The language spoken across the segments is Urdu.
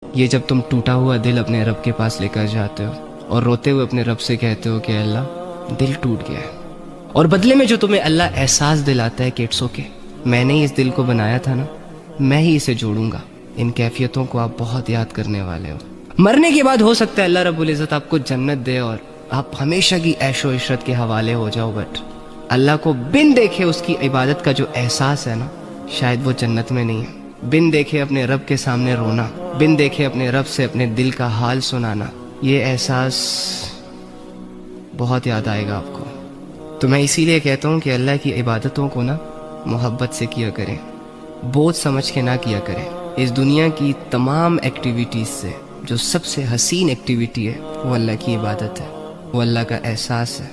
یہ جب تم ٹوٹا ہوا دل اپنے رب کے پاس لے کر جاتے ہو اور روتے ہوئے اپنے رب سے کہتے ہو کہ اللہ دل ٹوٹ گیا ہے، اور بدلے میں جو تمہیں اللہ احساس دلاتا ہے کہ اٹس اوکے، میں نے اس دل کو بنایا تھا نا، میں ہی اسے جوڑوں گا، ان کیفیتوں کو آپ بہت یاد کرنے والے ہو۔ مرنے کے بعد ہو سکتا ہے اللہ رب العزت آپ کو جنت دے اور آپ ہمیشہ کی عیش و عشرت کے حوالے ہو جاؤ، بٹ اللہ کو بن دیکھے اس کی عبادت کا جو احساس ہے نا، شاید وہ جنت میں نہیں ہے۔ بن دیکھے اپنے رب کے سامنے رونا، بن دیکھے اپنے رب سے اپنے دل کا حال سنانا، یہ احساس بہت یاد آئے گا آپ کو۔ تو میں اسی لیے کہتا ہوں کہ اللہ کی عبادتوں کو نا محبت سے کیا کریں، بوجھ سمجھ کے نہ کیا کریں۔ اس دنیا کی تمام ایکٹیویٹیز سے جو سب سے حسین ایکٹیویٹی ہے وہ اللہ کی عبادت ہے، وہ اللہ کا احساس ہے،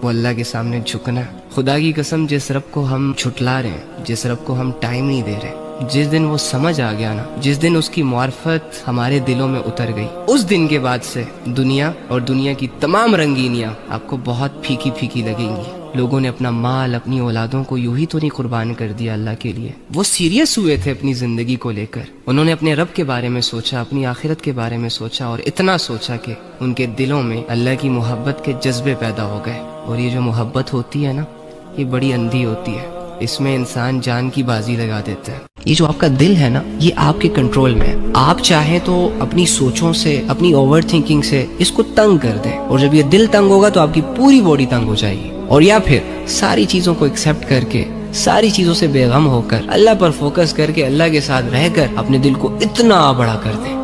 وہ اللہ کے سامنے جھکنا ہے۔ خدا کی قسم، جس رب کو ہم چھٹلا رہے ہیں، جس رب کو ہم ٹائم نہیں دے رہے، جس دن وہ سمجھ آ گیا نا، جس دن اس کی معرفت ہمارے دلوں میں اتر گئی، اس دن کے بعد سے دنیا اور دنیا کی تمام رنگینیاں آپ کو بہت پھیکی پھیکی لگیں گی۔ لوگوں نے اپنا مال، اپنی اولادوں کو یوں ہی تو نہیں قربان کر دیا اللہ کے لیے، وہ سیریس ہوئے تھے اپنی زندگی کو لے کر، انہوں نے اپنے رب کے بارے میں سوچا، اپنی آخرت کے بارے میں سوچا، اور اتنا سوچا کہ ان کے دلوں میں اللہ کی محبت کے جذبے پیدا ہو گئے۔ اور یہ جو محبت ہوتی ہے نا، یہ بڑی اندھی ہوتی ہے، اس میں انسان جان کی بازی لگا دیتا ہے۔ یہ جو آپ کا دل ہے نا، یہ آپ کے کنٹرول میں ہے، آپ چاہیں تو اپنی سوچوں سے، اپنی اوور تھنکنگ سے اس کو تنگ کر دیں، اور جب یہ دل تنگ ہوگا تو آپ کی پوری باڈی تنگ ہو جائے گی، اور یا پھر ساری چیزوں کو ایکسیپٹ کر کے، ساری چیزوں سے بے غم ہو کر، اللہ پر فوکس کر کے، اللہ کے ساتھ رہ کر اپنے دل کو اتنا بڑا کر دیں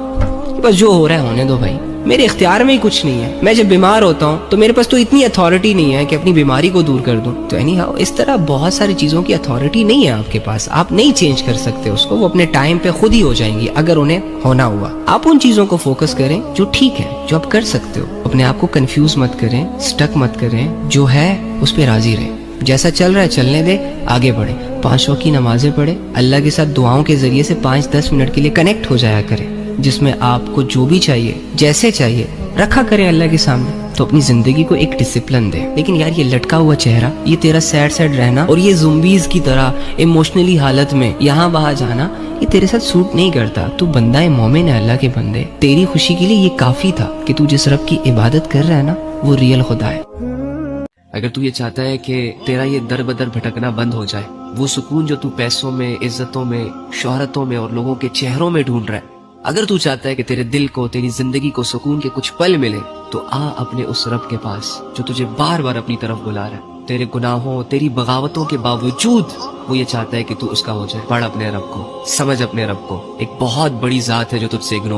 کہ بس جو ہو رہا ہے ہونے دو بھائی، میرے اختیار میں ہی کچھ نہیں ہے۔ میں جب بیمار ہوتا ہوں تو میرے پاس تو اتنی اتھارٹی نہیں ہے کہ اپنی بیماری کو دور کر دوں، تو اس طرح بہت ساری چیزوں کی اتھارٹی نہیں ہے آپ کے پاس، آپ نہیں چینج کر سکتے اس کو، وہ اپنے ٹائم پہ خود ہی ہو جائیں گی اگر انہیں ہونا ہوا۔ آپ ان چیزوں کو فوکس کریں جو ٹھیک ہے، جو آپ کر سکتے ہو، اپنے آپ کو کنفیوز مت کریں، سٹک مت کریں، جو ہے اس پہ راضی رہیں، جیسا چل رہا ہے چلنے دے، آگے بڑھیں، 5 وقت کی نمازیں پڑھیں، اللہ کے ساتھ دعاؤں کے ذریعے سے 5-10 منٹ کے لیے کنیکٹ ہو جایا کریں، جس میں آپ کو جو بھی چاہیے، جیسے چاہیے رکھا کریں اللہ کے سامنے، تو اپنی زندگی کو ایک ڈسپلن دے۔ لیکن یار یہ لٹکا ہوا چہرہ، یہ تیرا سیڈ رہنا، اور یہ زومبیز کی طرح ایموشنلی حالت میں یہاں وہاں جانا، یہ تیرے ساتھ سوٹ نہیں کرتا۔ تو بندہ مومن ہے، اللہ کے بندے، تیری خوشی کے لیے یہ کافی تھا کہ تو جس رب کی عبادت کر رہا ہے نا، وہ ریئل خدا ہے۔ اگر تو یہ چاہتا ہے کہ تیرا یہ در بدر بھٹکنا بند ہو جائے، وہ سکون جو تو پیسوں میں، عزتوں میں، شہرتوں میں اور لوگوں کے چہروں میں ڈھونڈ رہا ہے، اگر تو چاہتا ہے کہ تیرے دل کو، تیری زندگی کو سکون کے کچھ پل ملے، تو آ اپنے اس رب کے پاس جو تجھے بار بار اپنی طرف بلا رہا ہے۔ تیرے گناہوں، تیری بغاوتوں کے باوجود وہ یہ چاہتا ہے کہ تو اس کا ہو جائے۔ پڑھ اپنے رب کو، سمجھ اپنے رب کو، ایک بہت بڑی ذات ہے جو تجھ سے اگنور